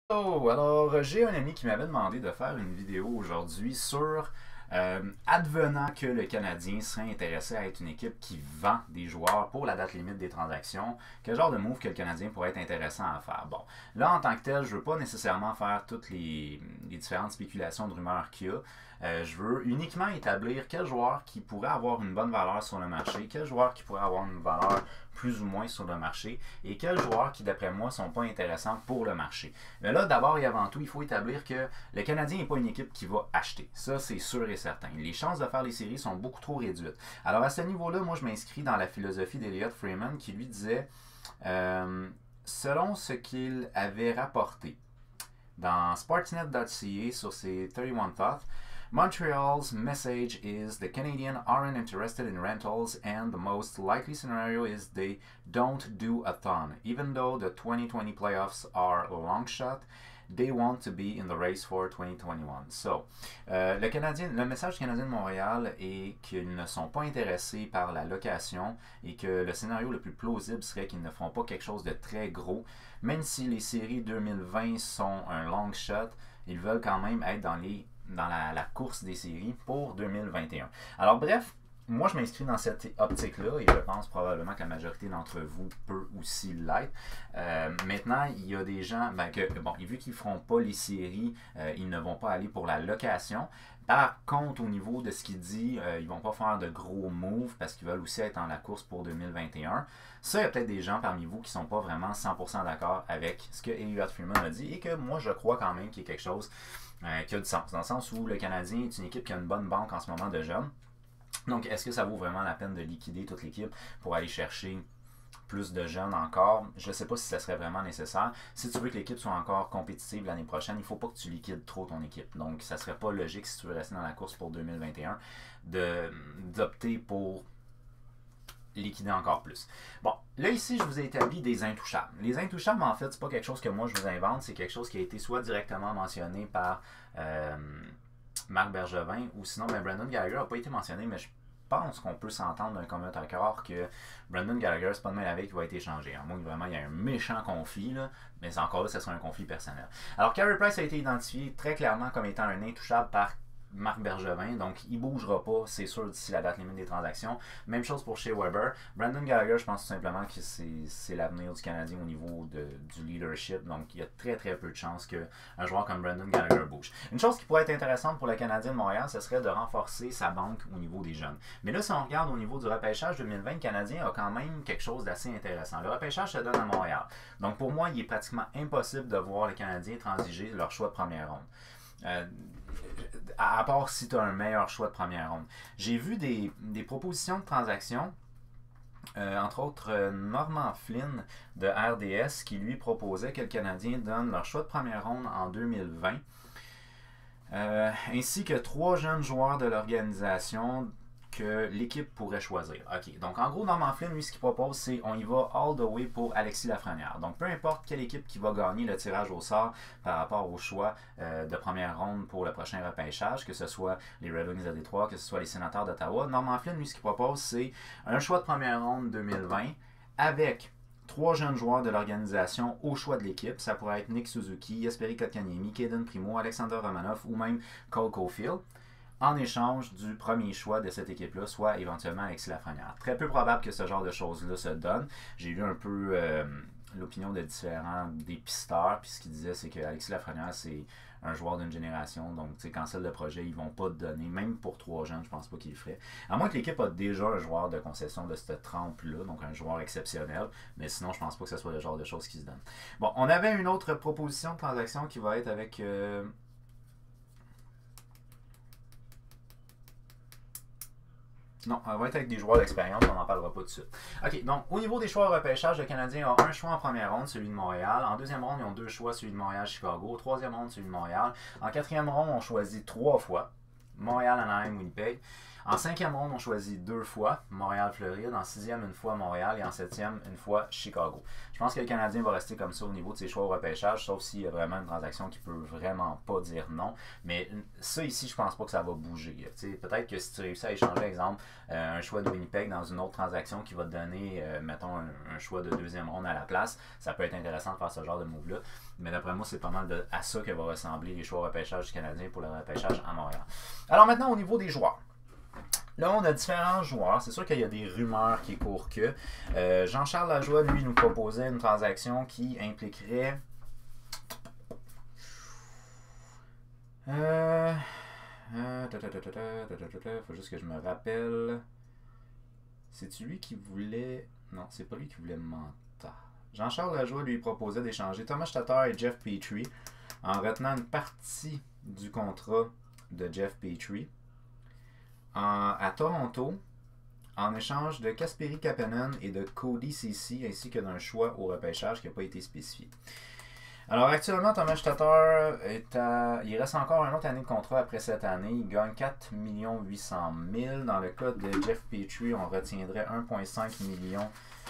Oh, alors j'ai un ami qui m'avait demandé de faire une vidéo aujourd'hui sur advenant que le Canadien serait intéressé à être une équipe qui vend des joueurs pour la date limite des transactions, quel genre de move que le Canadien pourrait être intéressant à faire. Bon, là en tant que tel, je veux pas nécessairement faire toutes les différentes spéculations de rumeurs qu'il y a. Je veux uniquement établir quel joueur qui pourrait avoir une bonne valeur sur le marché, quel joueur qui pourrait avoir une valeur plus ou moins sur le marché et quels joueurs qui, d'après moi, sont pas intéressants pour le marché. Mais là, d'abord et avant tout, il faut établir que le Canadien n'est pas une équipe qui va acheter. Ça, c'est sûr et certain. Les chances de faire les séries sont beaucoup trop réduites. Alors, à ce niveau-là, moi, je m'inscris dans la philosophie d'Elliott Freeman qui lui disait, selon ce qu'il avait rapporté dans Sportsnet.ca sur ses 31 Thoughts, Montreal's message is the Canadians aren't interested in rentals, and the most likely scenario is they don't do a ton. Even though the 2020 playoffs are a long shot, they want to be in the race for 2021. So, le message du Canadien de Montréal est qu'ils ne sont pas intéressés par la location et que le scénario le plus plausible serait qu'ils ne feront pas quelque chose de très gros. Même si les séries 2020 sont un long shot, ils veulent quand même être dans la course des séries pour 2021. Alors bref, moi je m'inscris dans cette optique-là et je pense probablement que la majorité d'entre vous peut aussi l'être. Maintenant, il y a des gens vu qu'ils ne feront pas les séries, ils ne vont pas aller pour la location. Par contre, au niveau de ce qu'il dit, ils ne vont pas faire de gros moves parce qu'ils veulent aussi être dans la course pour 2021. Ça, il y a peut-être des gens parmi vous qui ne sont pas vraiment 100% d'accord avec ce que Elliott Freeman a dit et que moi, je crois quand même qu'il y a quelque chose qui a du sens. Dans le sens où le Canadien est une équipe qui a une bonne banque en ce moment de jeunes. Donc, est-ce que ça vaut vraiment la peine de liquider toute l'équipe pour aller chercher plus de jeunes encore? Je ne sais pas si ça serait vraiment nécessaire. Si tu veux que l'équipe soit encore compétitive l'année prochaine, il ne faut pas que tu liquides trop ton équipe. Donc, ça ne serait pas logique, si tu veux rester dans la course pour 2021, d'opter pour liquider encore plus. Bon, là ici, je vous ai établi des intouchables. Les intouchables, en fait, c'est pas quelque chose que moi je vous invente, c'est quelque chose qui a été soit directement mentionné par Marc Bergevin, ou sinon, Brandon Gallagher n'a pas été mentionné, mais je pense qu'on peut s'entendre d'un commun accord que Brandon Gallagher, c'est pas demain la veille qui va être échangé. À moins que vraiment il y ait un méchant conflit, là, mais encore là, ce sera un conflit personnel. Alors, Carey Price a été identifié très clairement comme étant un intouchable par Marc Bergevin, donc il ne bougera pas, c'est sûr, d'ici la date limite des transactions. Même chose pour Shea Weber. Brandon Gallagher, je pense tout simplement que c'est l'avenir du Canadien au niveau du leadership, donc il y a très très peu de chances qu'un joueur comme Brandon Gallagher bouge. Une chose qui pourrait être intéressante pour le Canadien de Montréal, ce serait de renforcer sa banque au niveau des jeunes. Mais là, si on regarde au niveau du repêchage 2020, le Canadien a quand même quelque chose d'assez intéressant. Le repêchage se donne à Montréal. Donc pour moi, il est pratiquement impossible de voir les Canadiens transiger leur choix de première ronde. À part si tu as un meilleur choix de première ronde. J'ai vu des propositions de transactions, entre autres Norman Flynn de RDS, qui lui proposait que le Canadien donne leur choix de première ronde en 2020, ainsi que 3 jeunes joueurs de l'organisation que l'équipe pourrait choisir. OK, donc en gros, Norman Flynn, lui, ce qu'il propose, c'est on y va all the way pour Alexis Lafrenière. Donc peu importe quelle équipe qui va gagner le tirage au sort par rapport au choix de première ronde pour le prochain repêchage, que ce soit les Red Wings de Détroit, que ce soit les Sénateurs d'Ottawa, Norman Flynn, lui, ce qu'il propose, c'est un choix de première ronde 2020 avec 3 jeunes joueurs de l'organisation au choix de l'équipe. Ça pourrait être Nick Suzuki, Jesperi Kotkaniemi, Kaden Primo, Alexander Romanov ou même Cole Caulfield, en échange du premier choix de cette équipe-là, soit éventuellement Alexis Lafrenière. Très peu probable que ce genre de choses-là se donne. J'ai lu un peu l'opinion de différents dépisteurs, puis ce qu'ils disaient, c'est que Alexis Lafrenière, c'est un joueur d'une génération, donc quand c'est le projet, ils vont pas te donner, même pour 3 jeunes, je pense pas qu'ils le feraient. À moins que l'équipe a déjà un joueur de concession de cette trempe-là, donc un joueur exceptionnel, mais sinon, je pense pas que ce soit le genre de choses qui se donnent. Bon, on avait une autre proposition de transaction qui va être avec... Non, elle va être avec des joueurs d'expérience, on n'en parlera pas tout de suite. OK, donc au niveau des choix de repêchage, le Canadien a un choix en première ronde, celui de Montréal. En deuxième ronde, ils ont 2 choix, celui de Montréal-Chicago. Troisième ronde, celui de Montréal. En quatrième ronde, on choisit 3 fois. Montréal, Anaheim, Winnipeg. En cinquième ronde, on choisit 2 fois Montréal-Floride, en sixième une fois Montréal et en septième une fois Chicago. Je pense que le Canadien va rester comme ça au niveau de ses choix au repêchage, sauf s'il y a vraiment une transaction qui peut vraiment pas dire non. Mais ça ici, je pense pas que ça va bouger. Peut-être que si tu réussis à échanger, exemple, un choix de Winnipeg dans une autre transaction qui va te donner, mettons, un choix de deuxième ronde à la place, ça peut être intéressant de faire ce genre de move-là. Mais d'après moi, c'est pas mal à ça que va ressembler les choix au repêchage du Canadien pour le repêchage à Montréal. Alors maintenant, au niveau des joueurs. Là, on a différents joueurs. C'est sûr qu'il y a des rumeurs qui courent que. Jean-Charles Lajoie, lui, nous proposait une transaction qui impliquerait. Faut juste que je me rappelle. C'est-tu lui qui voulait. Non, c'est pas lui qui voulait mentir. Jean-Charles Lajoie lui proposait d'échanger Thomas Tatar et Jeff Petrie en retenant une partie du contrat de Jeff Petrie à Toronto en échange de Kasperi Kapanen et de Cody Ceci ainsi que d'un choix au repêchage qui n'a pas été spécifié. Alors actuellement, Thomas Tatar il reste encore une autre année de contrat après cette année. Il gagne 4 800 000. Dans le cas de Jeff Petrie, on retiendrait 1,5 million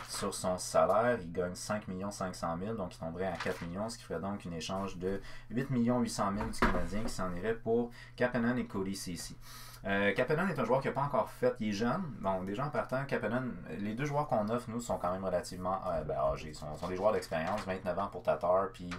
sur son salaire. Il gagne 5 500 000, donc il tomberait à 4 millions, ce qui ferait donc un échange de 8 800 000 du Canadien qui s'en irait pour Kapanen et Cody Ceci. Kapanen est un joueur qui n'a pas encore fait, il est jeune. Bon, déjà en partant, Kapanen, les deux joueurs qu'on offre, nous, sont quand même relativement âgés. Sont des joueurs d'expérience, 29 ans pour Tatar, puis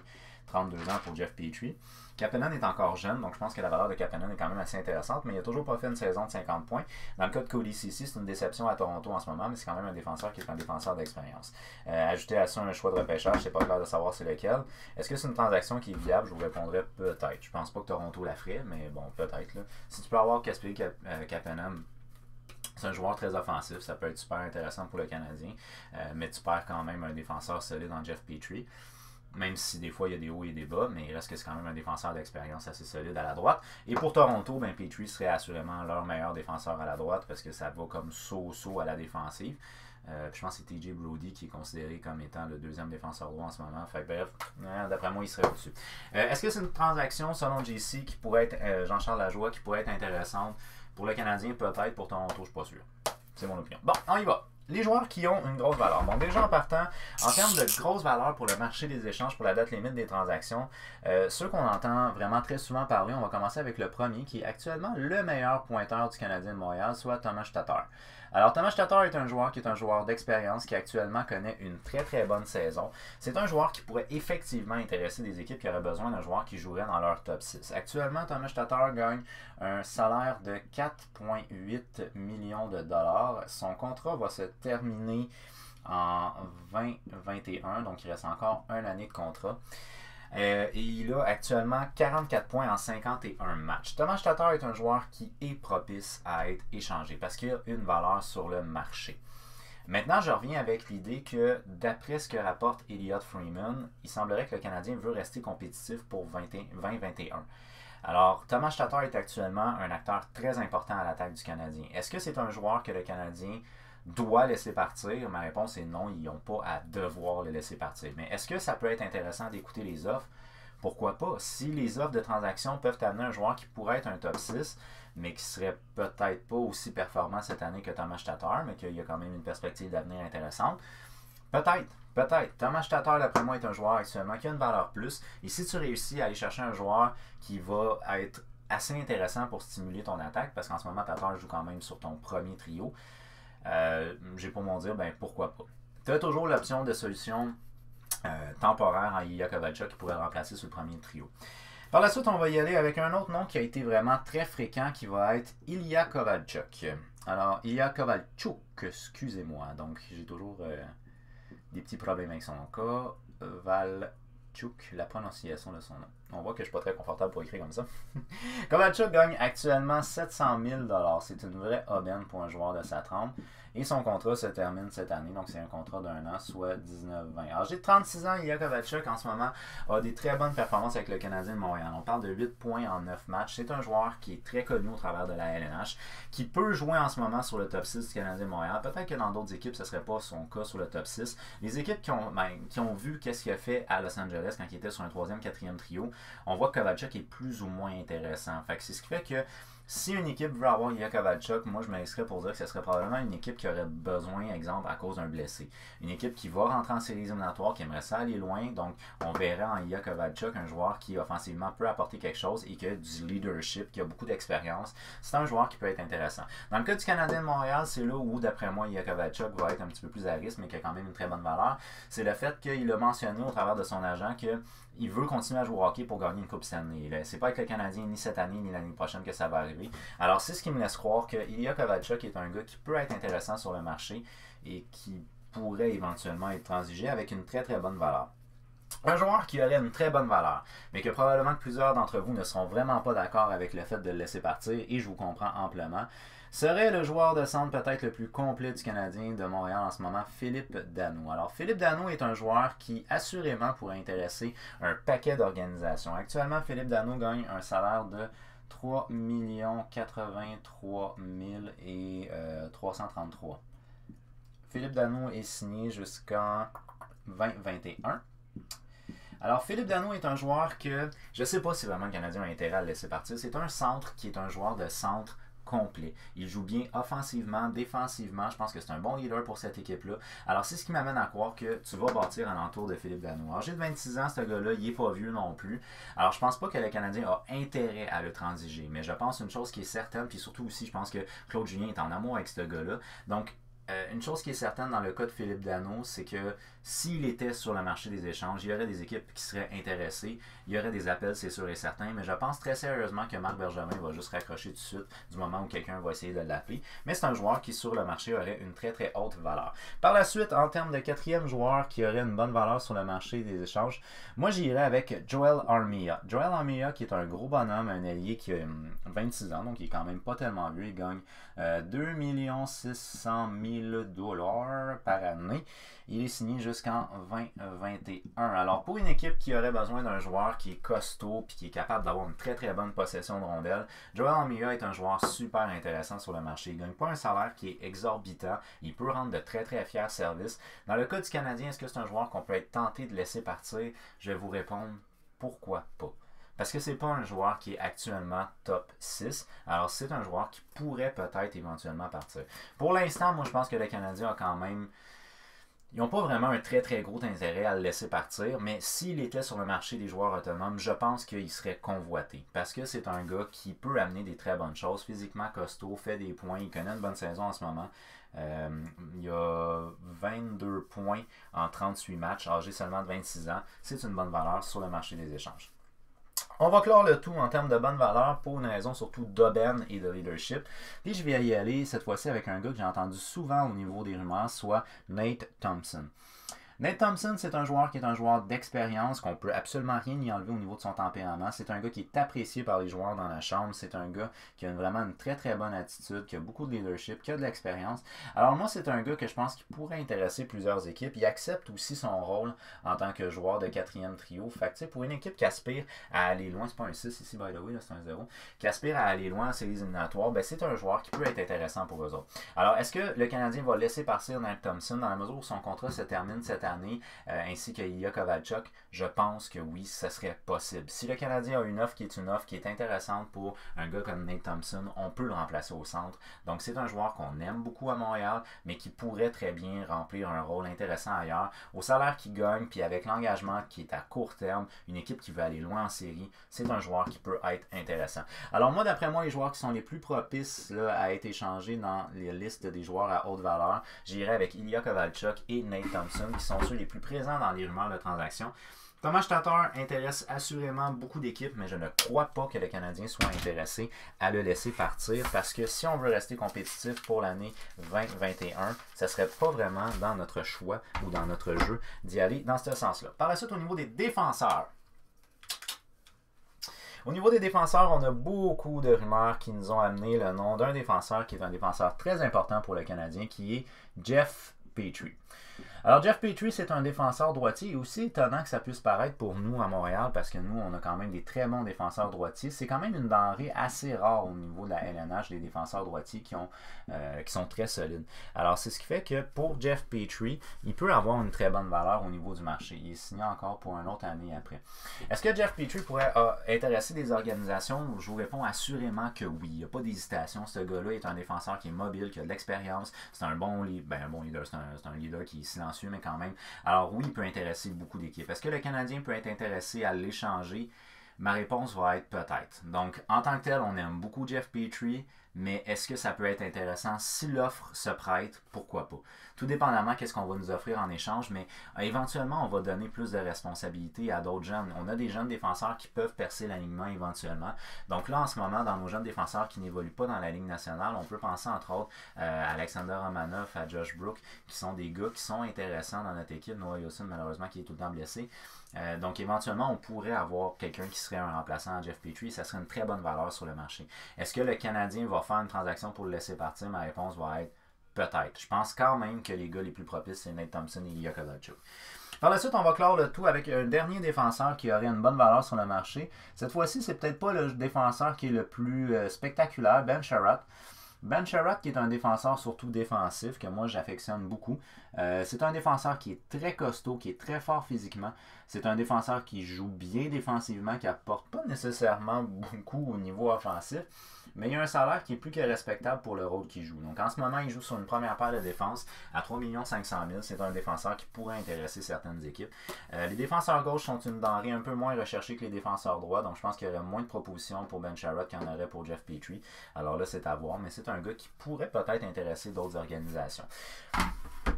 32 ans pour Jeff Petrie. Kapanen est encore jeune, donc je pense que la valeur de Kapanen est quand même assez intéressante, mais il n'a toujours pas fait une saison de 50 points. Dans le cas de Cody Ceci, c'est une déception à Toronto en ce moment, mais c'est quand même un défenseur qui est un défenseur d'expérience. Ajouter à ça un choix de repêchage, c'est pas clair de savoir c'est lequel. Est-ce que c'est une transaction qui est viable? Je vous répondrais peut-être. Je pense pas que Toronto la ferait, mais bon, peut-être. Si tu peux avoir Kasperi Kapanen, c'est un joueur très offensif, ça peut être super intéressant pour le Canadien, mais tu perds quand même un défenseur solide en Jeff Petrie. Même si des fois il y a des hauts et des bas, mais il reste que c'est quand même un défenseur d'expérience assez solide à la droite. Et pour Toronto, ben Petrie serait assurément leur meilleur défenseur à la droite parce que ça va comme saut à la défensive. Je pense que c'est TJ Brodie qui est considéré comme étant le deuxième défenseur droit en ce moment. Fait bref, d'après moi, il serait au-dessus. Est-ce que c'est une transaction, selon JC, qui pourrait être Jean-Charles Lajoie, qui pourrait être intéressante pour le Canadien, peut-être, pour Toronto, je ne suis pas sûr. C'est mon opinion. Bon, on y va. Les joueurs qui ont une grosse valeur. Bon, déjà en partant, en termes de grosse valeur pour le marché des échanges, pour la date limite des transactions, ceux qu'on entend vraiment très souvent parler, on va commencer avec le premier, qui est actuellement le meilleur pointeur du Canadien de Montréal, soit Thomas Tatar. Alors, Thomas Tatar est un joueur qui est un joueur d'expérience qui actuellement connaît une très très bonne saison. C'est un joueur qui pourrait effectivement intéresser des équipes qui auraient besoin d'un joueur qui jouerait dans leur top 6. Actuellement, Thomas Tatar gagne un salaire de 4,8 millions de dollars. Son contrat va se terminer en 2021, donc il reste encore une année de contrat. Et il a actuellement 44 points en 51 matchs. Thomas Tatar est un joueur qui est propice à être échangé parce qu'il a une valeur sur le marché. Maintenant, je reviens avec l'idée que, d'après ce que rapporte Elliott Freeman, il semblerait que le Canadien veut rester compétitif pour 2021. Alors, Thomas Tatar est actuellement un acteur très important à l'attaque du Canadien. Est-ce que c'est un joueur que le Canadien doit laisser partir? Ma réponse est non, ils n'ont pas à devoir le laisser partir. Mais est-ce que ça peut être intéressant d'écouter les offres? Pourquoi pas? Si les offres de transaction peuvent amener un joueur qui pourrait être un top 6, mais qui serait peut-être pas aussi performant cette année que Thomas Tatar, mais qu'il y a quand même une perspective d'avenir intéressante, peut-être. Thomas Tatar, d'après moi, est un joueur actuellement qui a une valeur plus. Et si tu réussis à aller chercher un joueur qui va être assez intéressant pour stimuler ton attaque, parce qu'en ce moment, Tatar joue quand même sur ton premier trio, j'ai pour mon dire, ben pourquoi pas. Tu as toujours l'option de solution temporaire en Ilya Kovalchuk qui pourrait le remplacer sur le premier trio. Par la suite, on va y aller avec un autre nom qui a été vraiment très fréquent, qui va être Ilya Kovalchuk. Alors, Ilya Kovalchuk, excusez-moi, donc j'ai toujours des petits problèmes avec son nom. Kovalchuk, la prononciation de son nom. On voit que je ne suis pas très confortable pour écrire comme ça. Kovalchuk gagne actuellement 700 000 $. C'est une vraie aubaine pour un joueur de sa trempe. Et son contrat se termine cette année, donc c'est un contrat d'un an, soit 19-20. Alors j'ai 36 ans, Ilya Kovalchuk en ce moment a des très bonnes performances avec le Canadien de Montréal. On parle de 8 points en 9 matchs. C'est un joueur qui est très connu au travers de la LNH, qui peut jouer en ce moment sur le top 6 du Canadien de Montréal. Peut-être que dans d'autres équipes, ce ne serait pas son cas sur le top 6. Les équipes qui ont vu qu'est-ce qu'il a fait à Los Angeles quand il était sur un 3e, 4e trio, on voit que Kovalchuk est plus ou moins intéressant. Fait que c'est ce qui fait que Si une équipe veut avoir Ilya Kovalchuk, moi je m'inscris pour dire que ce serait probablement une équipe qui aurait besoin, exemple, à cause d'un blessé. Une équipe qui va rentrer en séries éliminatoires, qui aimerait ça aller loin. Donc, on verrait en Ilya Kovalchuk un joueur qui, offensivement, peut apporter quelque chose et qui a du leadership, qui a beaucoup d'expérience. C'est un joueur qui peut être intéressant. Dans le cas du Canadien de Montréal, c'est là où, d'après moi, Ilya Kovalchuk va être un petit peu plus à risque, mais qui a quand même une très bonne valeur. C'est le fait qu'il a mentionné au travers de son agent que il veut continuer à jouer au hockey pour gagner une Coupe Stanley. C'est pas avec le Canadien ni cette année ni l'année prochaine que ça va arriver. Alors c'est ce qui me laisse croire que Ilya Kovalchuk est un gars qui peut être intéressant sur le marché et qui pourrait éventuellement être transigé avec une très très bonne valeur. Un joueur qui aurait une très bonne valeur, mais que probablement que plusieurs d'entre vous ne seront vraiment pas d'accord avec le fait de le laisser partir, et je vous comprends amplement, serait le joueur de centre peut-être le plus complet du Canadien de Montréal en ce moment, Philippe Danault. Alors, Philippe Danault est un joueur qui assurément pourrait intéresser un paquet d'organisations. Actuellement, Philippe Danault gagne un salaire de 3 83 333. Philippe Danault est signé jusqu'en 2021. Alors, Philippe Danault est un joueur que je ne sais pas si vraiment le Canadien a intérêt à le laisser partir. C'est un centre qui est un joueur de centre complet. Il joue bien offensivement, défensivement. Je pense que c'est un bon leader pour cette équipe-là. Alors, c'est ce qui m'amène à croire que tu vas bâtir alentour de Philippe Danault. Alors, j'ai 26 ans, ce gars-là, il n'est pas vieux non plus. Alors, je pense pas que le Canadien a intérêt à le transiger. Mais je pense une chose qui est certaine, puis surtout aussi, je pense que Claude Julien est en amour avec ce gars-là. Donc, une chose qui est certaine dans le cas de Philippe Danault, c'est que s'il était sur le marché des échanges, il y aurait des équipes qui seraient intéressées, il y aurait des appels, c'est sûr et certain, mais je pense très sérieusement que Marc Bergevin va juste raccrocher tout de suite du moment où quelqu'un va essayer de l'appeler. Mais c'est un joueur qui, sur le marché, aurait une très très haute valeur. Par la suite, en termes de quatrième joueur qui aurait une bonne valeur sur le marché des échanges, moi j'irais avec Joel Armia. Joel Armia qui est un gros bonhomme, un allié qui a 26 ans, donc il est quand même pas tellement vieux, il gagne 2 600 000 $ par année. Il est signé jusqu'en 2021. Alors, pour une équipe qui aurait besoin d'un joueur qui est costaud et qui est capable d'avoir une très très bonne possession de rondelle, Joel Armia est un joueur super intéressant sur le marché. Il ne gagne pas un salaire qui est exorbitant. Il peut rendre de très très fiers services. Dans le cas du Canadien, est-ce que c'est un joueur qu'on peut être tenté de laisser partir? Je vais vous répondre, pourquoi pas? Parce que c'est pas un joueur qui est actuellement top 6. Alors, c'est un joueur qui pourrait peut-être éventuellement partir. Pour l'instant, moi, je pense que le Canadien a quand même... Ils n'ont pas vraiment un très très gros intérêt à le laisser partir, mais s'il était sur le marché des joueurs autonomes, je pense qu'il serait convoité. Parce que c'est un gars qui peut amener des très bonnes choses, physiquement costaud, fait des points, il connaît une bonne saison en ce moment. Il a 22 points en 38 matchs, âgé seulement de 26 ans. C'est une bonne valeur sur le marché des échanges. On va clore le tout en termes de bonne valeur pour une raison surtout d'aubaine et de leadership. Puis je vais y aller cette fois-ci avec un gars que j'ai entendu souvent au niveau des rumeurs, soit Nate Thompson. Nate Thompson, c'est un joueur qui est un joueur d'expérience, qu'on peut absolument rien y enlever au niveau de son tempérament. C'est un gars qui est apprécié par les joueurs dans la chambre. C'est un gars qui a vraiment une très très bonne attitude, qui a beaucoup de leadership, qui a de l'expérience. Alors moi, c'est un gars que je pense qui pourrait intéresser plusieurs équipes. Il accepte aussi son rôle en tant que joueur de quatrième trio. Fait que pour une équipe qui aspire à aller loin, c'est pas un 6 ici, by the way, c'est un 0, qui aspire à aller loin en séries éliminatoires, ben c'est un joueur qui peut être intéressant pour eux autres. Alors, est-ce que le Canadien va laisser partir Nate Thompson dans la mesure où son contrat se termine cette année, ainsi que Ilya Kovalchuk? Je pense que oui, ce serait possible. Si le Canadien a une offre qui est intéressante pour un gars comme Nate Thompson, on peut le remplacer au centre. Donc c'est un joueur qu'on aime beaucoup à Montréal, mais qui pourrait très bien remplir un rôle intéressant ailleurs. Au salaire qu'il gagne, puis avec l'engagement qui est à court terme, une équipe qui veut aller loin en série, c'est un joueur qui peut être intéressant. Alors moi, d'après moi, les joueurs qui sont les plus propices là, à être échangés dans les listes des joueurs à haute valeur, j'irai avec Ilya Kovalchuk et Nate Thompson, qui sont ceux les plus présents dans les rumeurs de transactions. Thomas Tatar intéresse assurément beaucoup d'équipes, mais je ne crois pas que le Canadien soit intéressé à le laisser partir, parce que si on veut rester compétitif pour l'année 2021, ce ne serait pas vraiment dans notre choix ou dans notre jeu d'y aller dans ce sens-là. Par la suite, au niveau des défenseurs. Au niveau des défenseurs, on a beaucoup de rumeurs qui nous ont amené le nom d'un défenseur qui est un défenseur très important pour le Canadien, qui est Jeff Petrie. Alors, Jeff Petrie, c'est un défenseur droitier. Et aussi étonnant que ça puisse paraître pour nous à Montréal, parce que nous, on a quand même des très bons défenseurs droitiers. C'est quand même une denrée assez rare au niveau de la LNH, des défenseurs droitiers qui sont très solides. Alors, c'est ce qui fait que pour Jeff Petrie, il peut avoir une très bonne valeur au niveau du marché. Il est signé encore pour une autre année après. Est-ce que Jeff Petrie pourrait intéresser des organisations? Je vous réponds assurément que oui. Il n'y a pas d'hésitation. Ce gars-là est un défenseur qui est mobile, qui a de l'expérience. C'est un bon leader. C'est un leader qui est silencieux, mais quand même. Alors oui, il peut intéresser beaucoup d'équipes. Est-ce que le Canadien peut être intéressé à l'échanger? Ma réponse va être peut-être. Donc, en tant que tel, on aime beaucoup Jeff Petrie, mais est-ce que ça peut être intéressant? Si l'offre se prête, pourquoi pas? Tout dépendamment qu'est-ce qu'on va nous offrir en échange, mais éventuellement, on va donner plus de responsabilités à d'autres jeunes. On a des jeunes défenseurs qui peuvent percer l'alignement éventuellement. Donc là, en ce moment, dans nos jeunes défenseurs qui n'évoluent pas dans la Ligue nationale, on peut penser entre autres à Alexander Romanov, à Josh Brook, qui sont des gars qui sont intéressants dans notre équipe. Noah Yosin, malheureusement, qui est tout le temps blessé. Donc éventuellement, on pourrait avoir quelqu'un qui serait un remplaçant à Jeff Petrie. Ça serait une très bonne valeur sur le marché. Est-ce que le Canadien va faire une transaction pour le laisser partir? Ma réponse va être peut-être. Je pense quand même que les gars les plus propices, c'est Nate Thompson et Ilya Kovalchuk. Par la suite, on va clore le tout avec un dernier défenseur qui aurait une bonne valeur sur le marché. Cette fois-ci, c'est peut-être pas le défenseur qui est le plus spectaculaire, Ben Sherratt. Ben Sherratt, qui est un défenseur surtout défensif, que moi j'affectionne beaucoup. C'est un défenseur qui est très costaud, qui est très fort physiquement. C'est un défenseur qui joue bien défensivement, qui apporte pas nécessairement beaucoup au niveau offensif, mais il a un salaire qui est plus que respectable pour le rôle qu'il joue. Donc en ce moment, il joue sur une première paire de défense à 3 500 000. C'est un défenseur qui pourrait intéresser certaines équipes. Les défenseurs gauche sont une denrée un peu moins recherchée que les défenseurs droits, donc je pense qu'il y aurait moins de propositions pour Ben Sherratt qu'il y en aurait pour Jeff Petrie. Alors là, c'est à voir, mais c'est un gars qui pourrait peut-être intéresser d'autres organisations.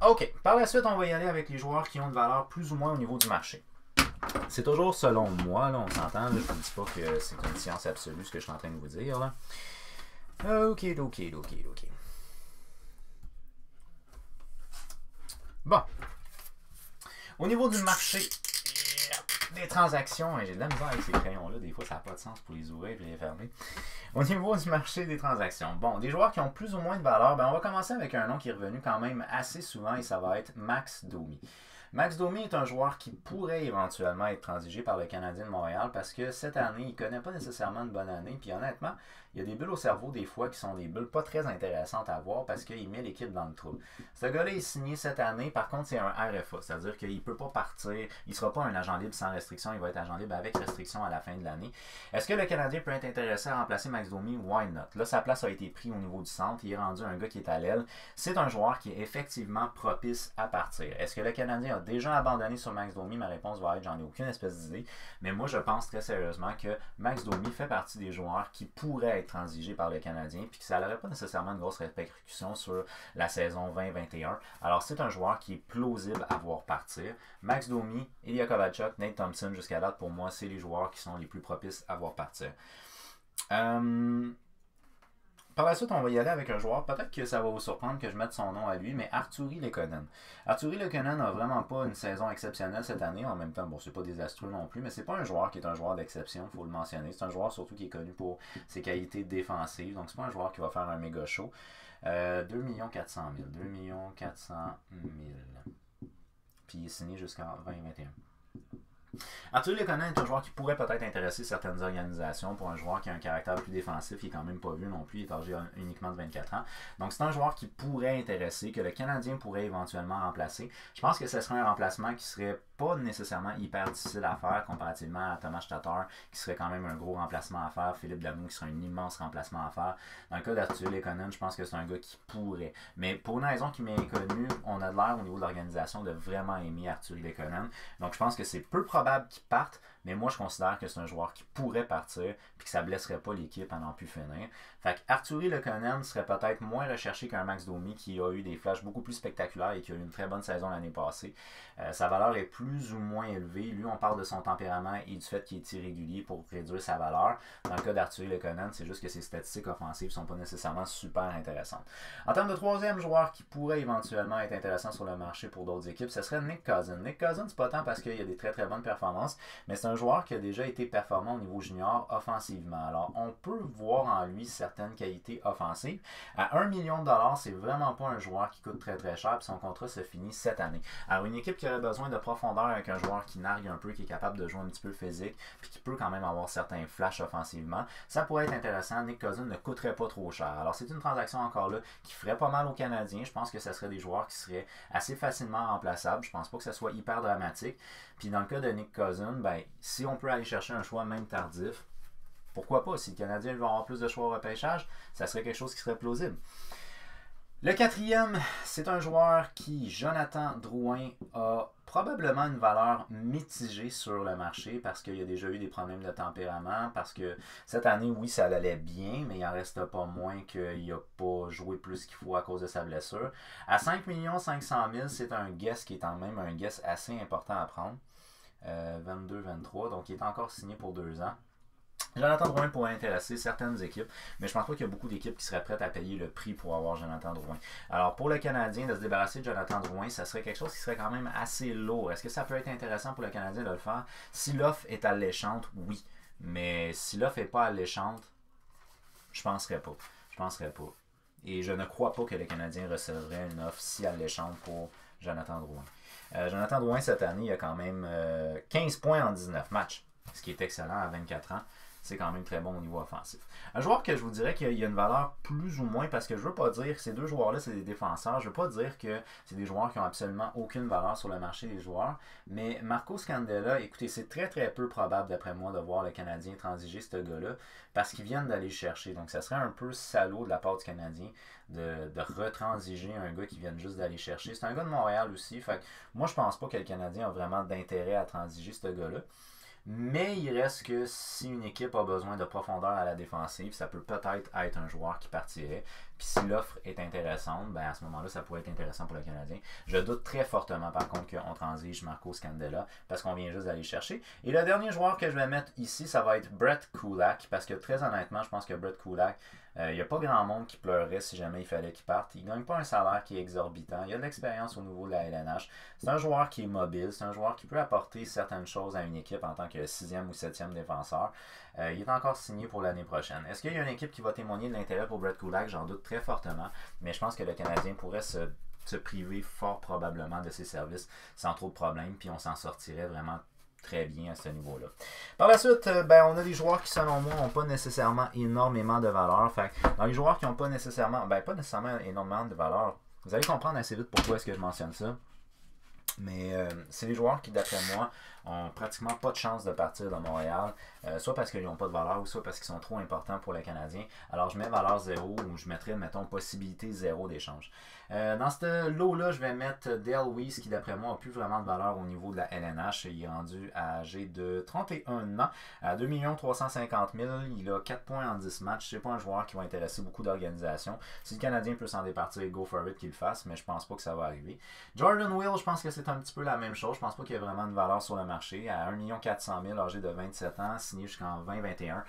OK. Par la suite, on va y aller avec les joueurs qui ont une valeur plus ou moins au niveau du marché. C'est toujours selon moi, là, on s'entend. Je ne vous dis pas que c'est une science absolue ce que je suis en train de vous dire. Là. OK. Bon. Au niveau du marché des transactions, j'ai de la misère avec ces crayons-là. Des fois, ça n'a pas de sens pour les ouvrir et les fermer. Au niveau du marché des transactions, bon, des joueurs qui ont plus ou moins de valeur, ben on va commencer avec un nom qui est revenu quand même assez souvent et ça va être Max Domi. Max Domi est un joueur qui pourrait éventuellement être transigé par le Canadien de Montréal parce que cette année, il ne connaît pas nécessairement une bonne année. Puis honnêtement, il y a des bulles au cerveau des fois qui sont des bulles pas très intéressantes à voir parce qu'il met l'équipe dans le trou. Ce gars-là est signé cette année, par contre c'est un RFA, c'est-à-dire qu'il ne peut pas partir, il ne sera pas un agent libre sans restriction, il va être agent libre avec restriction à la fin de l'année. Est-ce que le Canadien peut être intéressé à remplacer Max Domi? Why not? Là, sa place a été prise au niveau du centre, il est rendu un gars qui est à l'aile. C'est un joueur qui est effectivement propice à partir. Est-ce que le Canadien a déjà abandonné sur Max Domi? Ma réponse va être j'en ai aucune espèce d'idée, mais moi je pense très sérieusement que Max Domi fait partie des joueurs qui pourraient être transigés par le Canadien puis que ça n'aurait pas nécessairement une grosse répercussion sur la saison 2021. Alors c'est un joueur qui est plausible à voir partir. Max Domi, Ilya Kovalchuk, Nate Thompson jusqu'à date pour moi c'est les joueurs qui sont les plus propices à voir partir. Par la suite, on va y aller avec un joueur. Peut-être que ça va vous surprendre que je mette son nom à lui, mais Artturi Lehkonen. Artturi Lehkonen n'a vraiment pas une saison exceptionnelle cette année. En même temps, bon, c'est pas désastreux non plus, mais c'est pas un joueur qui est un joueur d'exception, il faut le mentionner. C'est un joueur surtout qui est connu pour ses qualités défensives. Donc, c'est pas un joueur qui va faire un méga show. 2 400 000. 2 400 000. Puis il est signé jusqu'en 2021. Artturi Lehkonen est un joueur qui pourrait peut-être intéresser certaines organisations pour un joueur qui a un caractère plus défensif, il n'est quand même pas vu non plus, il est âgé uniquement de 24 ans. Donc c'est un joueur qui pourrait intéresser, que le Canadien pourrait éventuellement remplacer. Je pense que ce serait un remplacement qui serait pas nécessairement hyper difficile à faire comparativement à Thomas Tatar, qui serait quand même un gros remplacement à faire, Philippe Danault qui serait un immense remplacement à faire. Dans le cas d'Artturi Lehkonen, je pense que c'est un gars qui pourrait. Mais pour une raison qui m'est inconnue, on a l'air au niveau de l'organisation de vraiment aimer Artturi Lehkonen. Donc je pense que c'est peu probable qu'il parte, mais moi je considère que c'est un joueur qui pourrait partir et que ça ne blesserait pas l'équipe à n'en plus finir. Fait que Artturi Lehkonen serait peut-être moins recherché qu'un Max Domi qui a eu des flashs beaucoup plus spectaculaires et qui a eu une très bonne saison l'année passée. Sa valeur est plus ou moins élevée. Lui, on parle de son tempérament et du fait qu'il est irrégulier pour réduire sa valeur. Dans le cas d'Artturi Lehkonen, c'est juste que ses statistiques offensives ne sont pas nécessairement super intéressantes. En termes de troisième joueur qui pourrait éventuellement être intéressant sur le marché pour d'autres équipes, ce serait Nick Cousin. Nick Cousin, c'est pas tant parce qu'il y a des très très bonnes performances, mais c'est un joueur qui a déjà été performant au niveau junior offensivement. Alors, on peut voir en lui certaines qualités offensives. À 1 million de dollars, c'est vraiment pas un joueur qui coûte très très cher, puis son contrat se finit cette année. Alors, une équipe qui aurait besoin de profondeur avec un joueur qui nargue un peu, qui est capable de jouer un petit peu physique, puis qui peut quand même avoir certains flashs offensivement, ça pourrait être intéressant. Nick Cousins ne coûterait pas trop cher. Alors, c'est une transaction encore là qui ferait pas mal aux Canadiens. Je pense que ce serait des joueurs qui seraient assez facilement remplaçables. Je pense pas que ça soit hyper dramatique. Puis dans le cas de Nick Cousins, ben, si on peut aller chercher un choix même tardif, pourquoi pas? Si le Canadien veut avoir plus de choix au repêchage, ça serait quelque chose qui serait plausible. Le quatrième, c'est un joueur qui, Jonathan Drouin, a probablement une valeur mitigée sur le marché parce qu'il y a déjà eu des problèmes de tempérament, parce que cette année, oui, ça allait bien, mais il n'en reste pas moins qu'il n'a pas joué plus qu'il faut à cause de sa blessure. À 5 500 000, c'est un guess qui est quand même un guess assez important à prendre. 22-23, donc il est encore signé pour 2 ans. Jonathan Drouin pourrait intéresser certaines équipes, mais je pense pas qu'il y a beaucoup d'équipes qui seraient prêtes à payer le prix pour avoir Jonathan Drouin. Alors pour le Canadien, de se débarrasser de Jonathan Drouin, ça serait quelque chose qui serait quand même assez lourd. Est-ce que ça peut être intéressant pour le Canadien de le faire? Si l'offre est alléchante, oui. Mais si l'offre n'est pas alléchante, je penserais pas. Je penserais pas. Et je ne crois pas que le Canadien recevrait une offre si alléchante pour Jonathan Drouin. Jonathan Drouin, cette année, il a quand même 15 points en 19 matchs, ce qui est excellent à 24 ans. C'est quand même très bon au niveau offensif. Un joueur que je vous dirais qu'il y a une valeur plus ou moins, parce que je ne veux pas dire que ces deux joueurs-là, c'est des défenseurs. Je ne veux pas dire que c'est des joueurs qui n'ont absolument aucune valeur sur le marché des joueurs. Mais Marco Scandella, écoutez, c'est très très peu probable d'après moi de voir le Canadien transiger ce gars-là parce qu'ils viennent d'aller le chercher. Donc ça serait un peu salaud de la part du Canadien de retransiger un gars qui vient juste d'aller chercher. C'est un gars de Montréal aussi. Fait que moi, je pense pas que le Canadien a vraiment d'intérêt à transiger ce gars-là. Mais il reste que si une équipe a besoin de profondeur à la défensive, ça peut peut-être être un joueur qui partirait. Puis si l'offre est intéressante, ben à ce moment-là, ça pourrait être intéressant pour le Canadien. Je doute très fortement par contre qu'on transige Marco Scandella parce qu'on vient juste d'aller chercher. Et le dernier joueur que je vais mettre ici, ça va être Brett Kulak. Parce que très honnêtement, je pense que Brett Kulak, il n'y a pas grand monde qui pleurait si jamais il fallait qu'il parte. Il ne gagne pas un salaire qui est exorbitant. Il a de l'expérience au niveau de la LNH. C'est un joueur qui est mobile. C'est un joueur qui peut apporter certaines choses à une équipe en tant que 6e ou 7e défenseur. Il est encore signé pour l'année prochaine. Est-ce qu'il y a une équipe qui va témoigner de l'intérêt pour Brett Kulak? J'en doute très fortement. Mais je pense que le Canadien pourrait se priver fort probablement de ses services sans trop de problèmes. Puis on s'en sortirait vraiment très bien à ce niveau-là. Par la suite, on a des joueurs qui, selon moi, n'ont pas nécessairement énormément de valeur. Fait que dans les joueurs qui n'ont pas nécessairement énormément de valeur, vous allez comprendre assez vite pourquoi est-ce que je mentionne ça. Mais c'est des joueurs qui, d'après moi, ont pratiquement pas de chance de partir de Montréal, soit parce qu'ils n'ont pas de valeur, ou soit parce qu'ils sont trop importants pour les Canadiens. Alors je mets valeur 0 ou je mettrais, mettons, possibilité 0 d'échange. Dans ce lot-là, je vais mettre Dale Weiss, qui d'après moi n'a plus vraiment de valeur au niveau de la LNH. Il est rendu âgé de 31 ans, à 2 350 000. Il a 4 points en 10 matchs. C'est pas un joueur qui va intéresser beaucoup d'organisations. Si le Canadien peut s'en départir, go for it qu'il le fasse, mais je pense pas que ça va arriver. Jordan Will, je pense que c'est un petit peu la même chose. Je pense pas qu'il y ait vraiment de valeur sur le marché. À 1 400 000, âgé de 27 ans, signé jusqu'en 2021.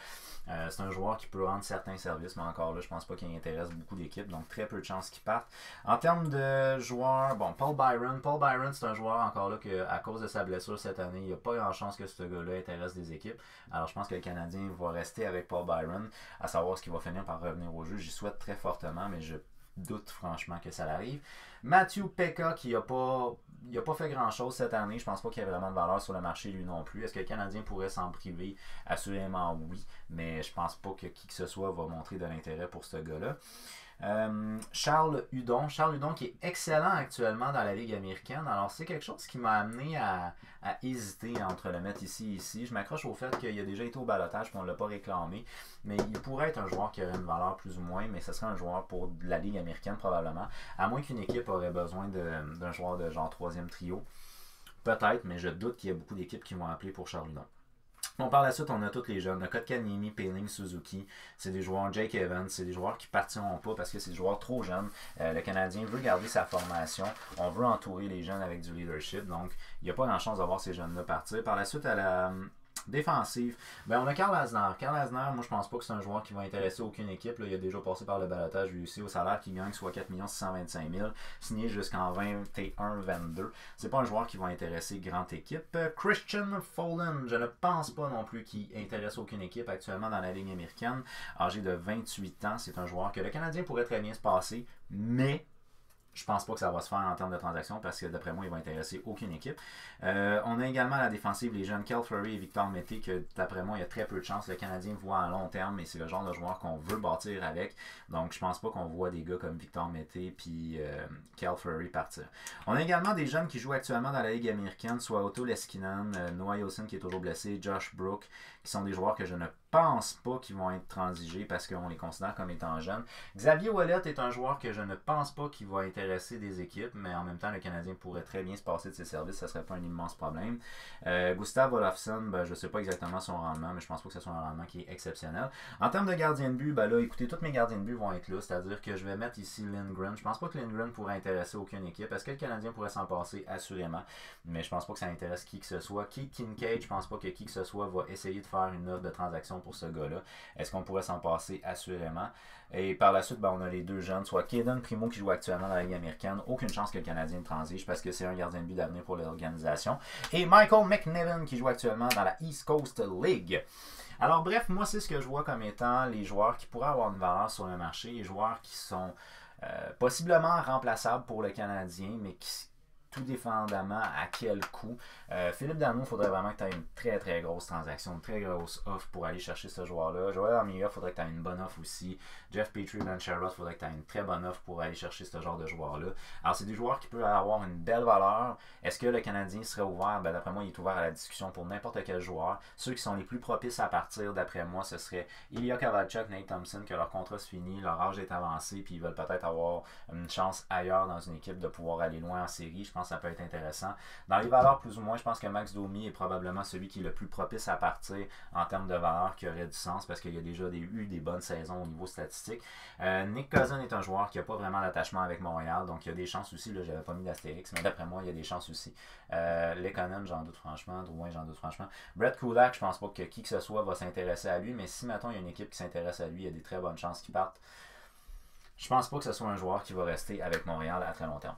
C'est un joueur qui peut rendre certains services, mais encore là, je pense pas qu'il intéresse beaucoup d'équipes, donc très peu de chances qu'il parte. En termes de joueurs, Paul Byron. Paul Byron, c'est un joueur encore là que, à cause de sa blessure cette année, il n'y a pas grand chance que ce gars-là intéresse des équipes. Alors je pense que le Canadien va rester avec Paul Byron, à savoir ce qu'il va finir par revenir au jeu. J'y souhaite très fortement, mais je doute franchement que ça arrive. Matthew Pekka, qui n'a pas fait grand-chose cette année. Je pense pas qu'il y ait vraiment de valeur sur le marché lui non plus. Est-ce que le Canadien pourrait s'en priver? Assurément oui, mais je pense pas que qui que ce soit va montrer de l'intérêt pour ce gars-là. Charles Hudon qui est excellent actuellement dans la Ligue américaine. Alors c'est quelque chose qui m'a amené à hésiter entre le mettre ici et ici. Je m'accroche au fait qu'il a déjà été au balotage et qu'on ne l'a pas réclamé. Mais il pourrait être un joueur qui aurait une valeur plus ou moins, mais ce serait un joueur pour la Ligue américaine probablement. À moins qu'une équipe aurait besoin d'un joueur de genre 3e trio. Peut-être, mais je doute qu'il y ait beaucoup d'équipes qui vont appeler pour Charles Hudon. Bon, par la suite, on a tous les jeunes. Le Kotkaniemi, Poehling, Suzuki. C'est des joueurs, Jake Evans, c'est des joueurs qui ne partiront pas parce que c'est des joueurs trop jeunes. Le Canadien veut garder sa formation. On veut entourer les jeunes avec du leadership. Donc, il n'y a pas grand-chance de voir ces jeunes-là partir. Par la suite, à Défensive, ben on a Karl Asner. Karl Asner, moi je pense pas que c'est un joueur qui va intéresser aucune équipe. Là. Il a déjà passé par le balotage lui aussi au salaire qu'il gagne, soit 4 625 000, signé jusqu'en 21-22. C'est pas un joueur qui va intéresser grande équipe. Christian Folin, je ne pense pas non plus qu'il intéresse aucune équipe actuellement dans la Ligue américaine. Âgé de 28 ans, c'est un joueur que le Canadien pourrait très bien se passer, mais je pense pas que ça va se faire en termes de transactions parce que d'après moi, il va intéresser aucune équipe. On a également à la défensive les jeunes Cal Fleury et Victor Mété que d'après moi, il y a très peu de chances. Le Canadien voit à long terme et c'est le genre de joueur qu'on veut bâtir avec. Donc je pense pas qu'on voit des gars comme Victor Mété puis Cal Fleury partir. On a également des jeunes qui jouent actuellement dans la Ligue américaine, soit Otto Leskinen, Noah Wilson qui est toujours blessé, Josh Brook, qui sont des joueurs que je ne pense pas qu'ils vont être transigés parce qu'on les considère comme étant jeunes. Xavier Ouellet est un joueur que je ne pense pas qu'il va intéresser des équipes, mais en même temps, le Canadien pourrait très bien se passer de ses services, ça ne serait pas un immense problème. Gustav Olofsson, ben, je ne sais pas exactement son rendement, mais je pense pas que ce soit un rendement qui est exceptionnel. En termes de gardien de but, ben là, écoutez, tous mes gardiens de but vont être là, c'est-à-dire que je vais mettre ici Lindgren. Je pense pas que Lindgren pourrait intéresser aucune équipe. Est-ce que le Canadien pourrait s'en passer? Assurément, mais je pense pas que ça intéresse qui que ce soit. Keith Kincaid, je pense pas que qui que ce soit va essayer de faire une offre de transaction pour ce gars-là. Est-ce qu'on pourrait s'en passer? Assurément. Et par la suite, ben, on a les deux jeunes, soit Kaden Primo qui joue actuellement dans la Ligue américaine. Aucune chance que le Canadien transige parce que c'est un gardien de but d'avenir pour l'organisation. Et Michael McNevin qui joue actuellement dans la East Coast League. Alors bref, moi c'est ce que je vois comme étant les joueurs qui pourraient avoir une valeur sur le marché, les joueurs qui sont possiblement remplaçables pour le Canadien, mais qui tout dépendamment à quel coût. Philippe Danault, il faudrait vraiment que tu aies une très très grosse transaction, une très grosse offre pour aller chercher ce joueur-là. Joël Armia, il faudrait que tu aies une bonne offre aussi. Jeff Petrie, Ben Sherrod, il faudrait que tu aies une très bonne offre pour aller chercher ce genre de joueur-là. Alors, c'est des joueurs qui peuvent avoir une belle valeur. Est-ce que le Canadien serait ouvert? Ben, d'après moi, il est ouvert à la discussion pour n'importe quel joueur. Ceux qui sont les plus propices à partir, d'après moi, ce serait Ilya Kovalchuk, Nate Thompson, que leur contrat se finit, leur âge est avancé, puis ils veulent peut-être avoir une chance ailleurs dans une équipe de pouvoir aller loin en série. Je pense que ça peut être intéressant. Dans les valeurs plus ou moins, je pense que Max Domi est probablement celui qui est le plus propice à partir en termes de valeur qui aurait du sens parce qu'il y a déjà eu des bonnes saisons au niveau statistique. Nick Cousin est un joueur qui n'a pas vraiment d'attachement avec Montréal, donc il y a des chances aussi, là j'avais pas mis d'astérix, mais d'après moi il y a des chances aussi. Lekonen, j'en doute franchement, Drouin, j'en doute franchement. Brett Kulak, je pense pas que qui que ce soit va s'intéresser à lui, mais si maintenant il y a une équipe qui s'intéresse à lui, il y a des très bonnes chances qu'il parte. Je pense pas que ce soit un joueur qui va rester avec Montréal à très long terme.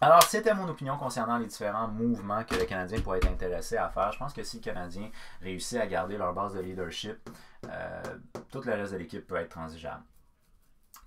Alors, c'était mon opinion concernant les différents mouvements que le Canadien pourrait être intéressé à faire. Je pense que si le Canadien réussit à garder leur base de leadership, tout le reste de l'équipe peut être transigeable.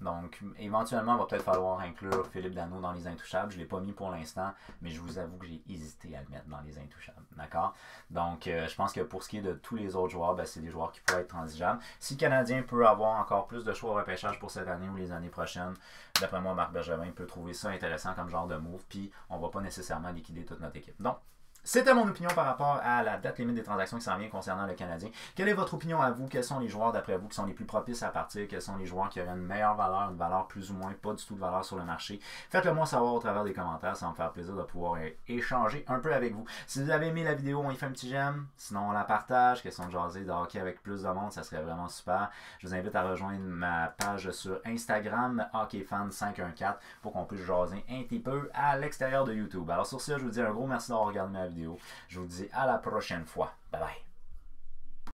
Donc, éventuellement, il va peut-être falloir inclure Philippe Danault dans les intouchables. Je ne l'ai pas mis pour l'instant, mais je vous avoue que j'ai hésité à le mettre dans les intouchables. D'accord? Donc, je pense que pour ce qui est de tous les autres joueurs, ben, c'est des joueurs qui pourraient être transigeables. Si le Canadien peut avoir encore plus de choix au repêchage pour cette année ou les années prochaines, d'après moi, Marc Bergevin peut trouver ça intéressant comme genre de move, puis on ne va pas nécessairement liquider toute notre équipe. Donc, c'était mon opinion par rapport à la date limite des transactions qui s'en vient concernant le Canadien. Quelle est votre opinion à vous? Quels sont les joueurs d'après vous qui sont les plus propices à partir? Quels sont les joueurs qui auraient une meilleure valeur, une valeur plus ou moins, pas du tout de valeur sur le marché? Faites-le moi savoir au travers des commentaires, ça va me faire plaisir de pouvoir échanger un peu avec vous. Si vous avez aimé la vidéo, on y fait un petit j'aime. Sinon, on la partage. Question de jaser de hockey avec plus de monde, ça serait vraiment super. Je vous invite à rejoindre ma page sur Instagram, HockeyFan514, pour qu'on puisse jaser un petit peu à l'extérieur de YouTube. Alors sur ce, je vous dis un gros merci d'avoir regardé ma vidéo. Je vous dis à la prochaine fois. Bye bye.